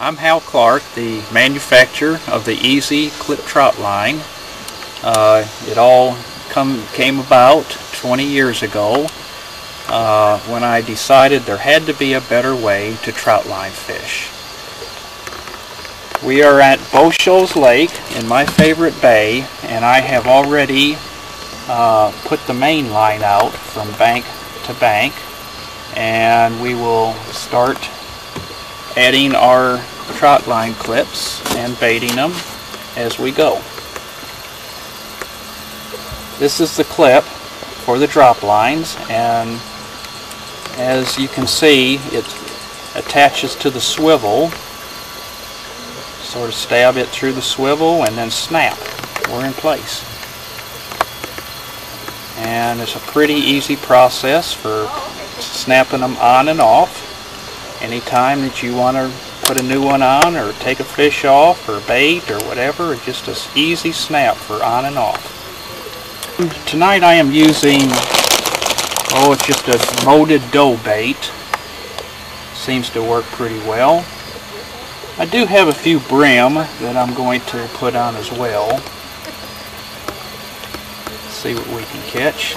I'm Hal Clark, the manufacturer of the Easy Clip Trotline. It all came about 20 years ago when I decided there had to be a better way to trotline fish. We are at Bull Shoals Lake in my favorite bay, and I have already put the main line out from bank to bank, and we will start adding our trotline clips and baiting them as we go. This is the clip for the drop lines, and as you can see, it attaches to the swivel. Sort of stab it through the swivel and then snap. We're in place. And it's a pretty easy process for snapping them on and off. Anytime that you want to put a new one on or take a fish off or bait or whatever, it's just an easy snap for on and off. Tonight I am using, it's just a molded dough bait. Seems to work pretty well. I do have a few brim that I'm going to put on as well. Let's see what we can catch.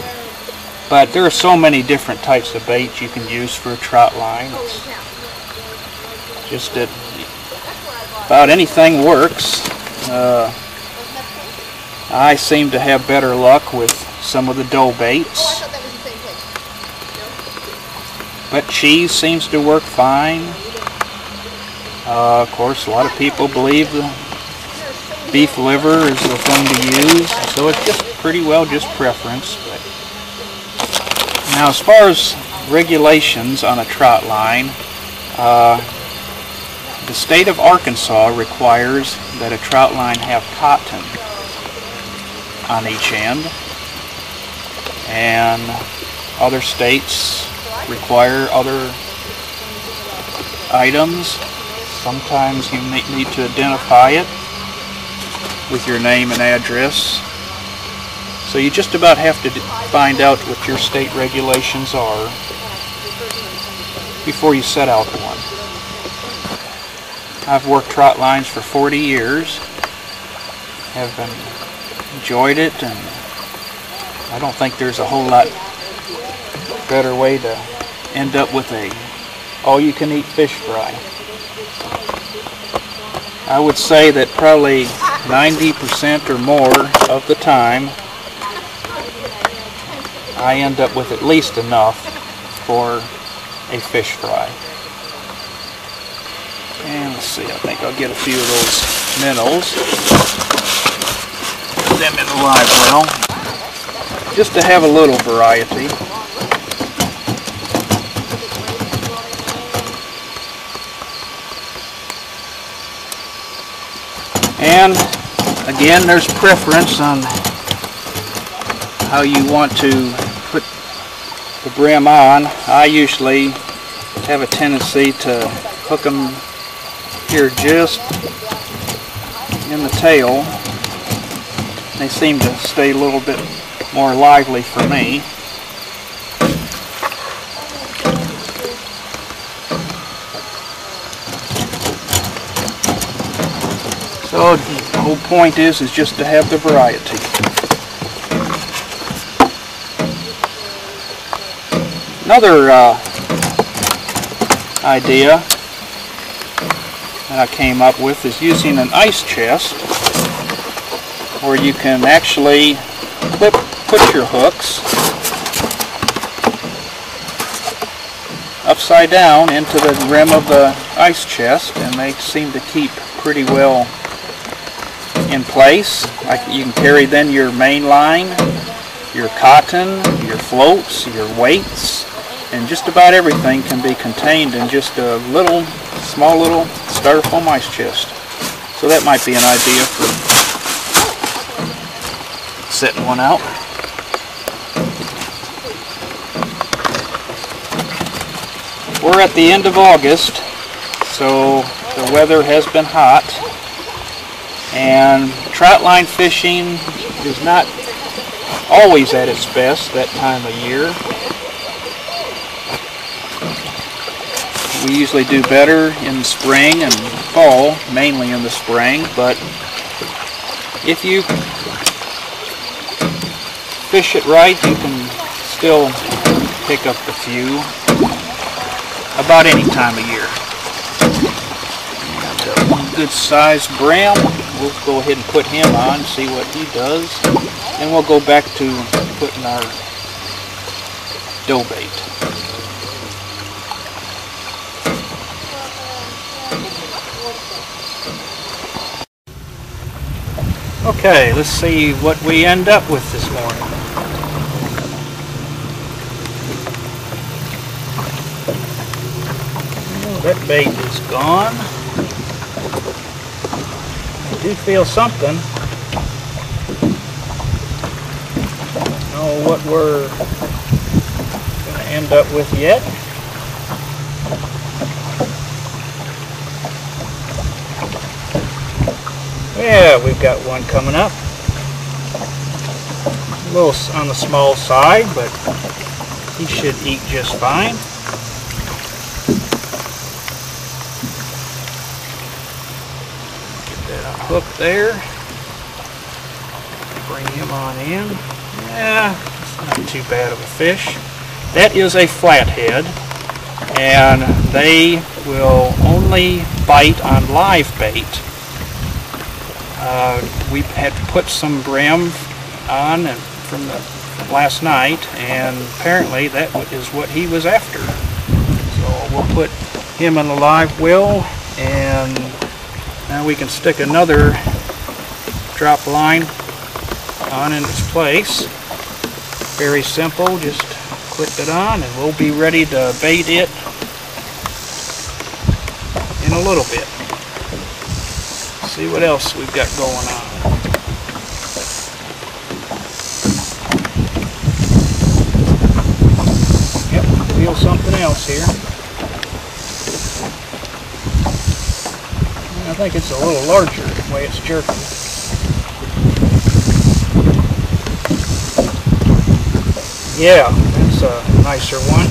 But there are so many different types of baits you can use for a trot line. It's just that about anything works. I seem to have better luck with some of the dough baits. But cheese seems to work fine. Of course, a lot of people believe the beef liver is the thing to use, so it's just pretty well just preference. But now, as far as regulations on a trot line, the state of Arkansas requires that a trot line have cotton on each end, and other states require other items. Sometimes you need to identify it with your name and address. So you just about have to find out what your state regulations are before you set out one. I've worked trot lines for 40 years, have enjoyed it, and I don't think there's a whole lot better way to end up with a all-you-can-eat fish fry. I would say that probably 90% or more of the time I end up with at least enough for a fish fry. And let's see, I think I'll get a few of those minnows, put them in the live well, just to have a little variety. And again, there's preference on how you want to put the brim on. I usually have a tendency to hook them here just in the tail. They seem to stay a little bit more lively for me. So the whole point is just to have the variety. Another idea that I came up with is using an ice chest, where you can actually put your hooks upside down into the rim of the ice chest, and they seem to keep pretty well in place. You can carry then your main line, your cotton, your floats, your weights, and just about everything can be contained in just a small little styrofoam ice chest. So that might be an idea for setting one out. We're at the end of August, so the weather has been hot, and trotline fishing is not always at its best that time of year. We usually do better in the spring and fall, mainly in the spring, but if you fish it right, you can still pick up a few about any time of year. And one good sized brim, we'll go ahead and put him on, see what he does, and we'll go back to putting our dough bait. Okay, let's see what we end up with this morning. Oh, that bait is gone. I do feel something. Don't know what we're going to end up with yet. Yeah, we've got one coming up. A little on the small side, but he should eat just fine. Get that on hook there. Bring him on in. Yeah, it's not too bad of a fish. That is a flathead, and they will only bite on live bait. We had put some brim on from last night, and apparently that is what he was after. So we'll put him in the live well, and now we can stick another drop line on in its place. Very simple, just clip it on and we'll be ready to bait it in a little bit. See what else we've got going on. Yep, feel something else here. I think it's a little larger the way it's jerking. Yeah, that's a nicer one.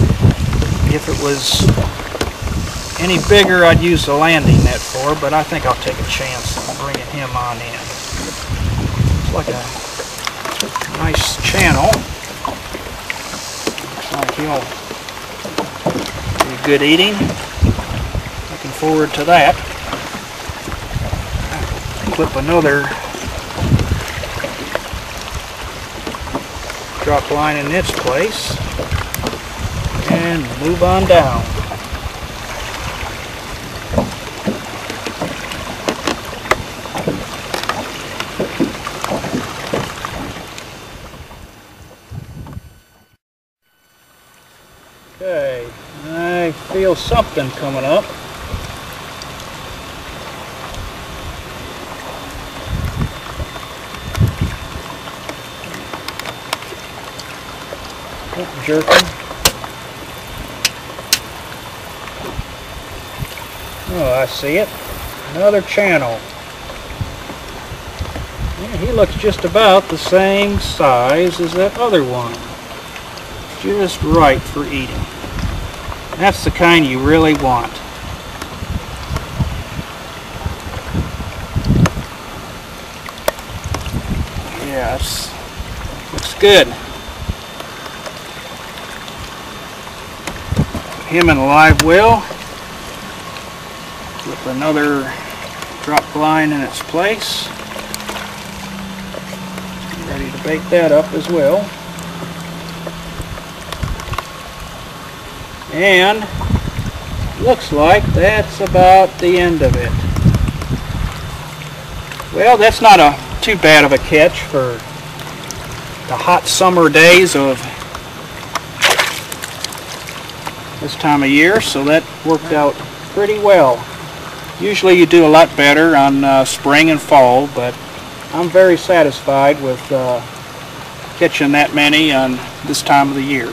If it was any bigger, I'd use the landing net for, but I think I'll take a chance on bringing him on in. It's like a nice channel. Looks like he'll be good eating. Looking forward to that. Clip another drop line in its place and move on down. Okay, I feel something coming up. Jerking. Oh, I see it. Another channel. Yeah, he looks just about the same size as that other one. Just right for eating. That's the kind you really want. Yeah, looks good. Him in a live well. Flip another drop line in its place. Ready to bait that up as well. And looks like that's about the end of it. Well, that's not too bad of a catch for the hot summer days of this time of year, so that worked out pretty well. Usually you do a lot better on spring and fall, but I'm very satisfied with catching that many on this time of the year.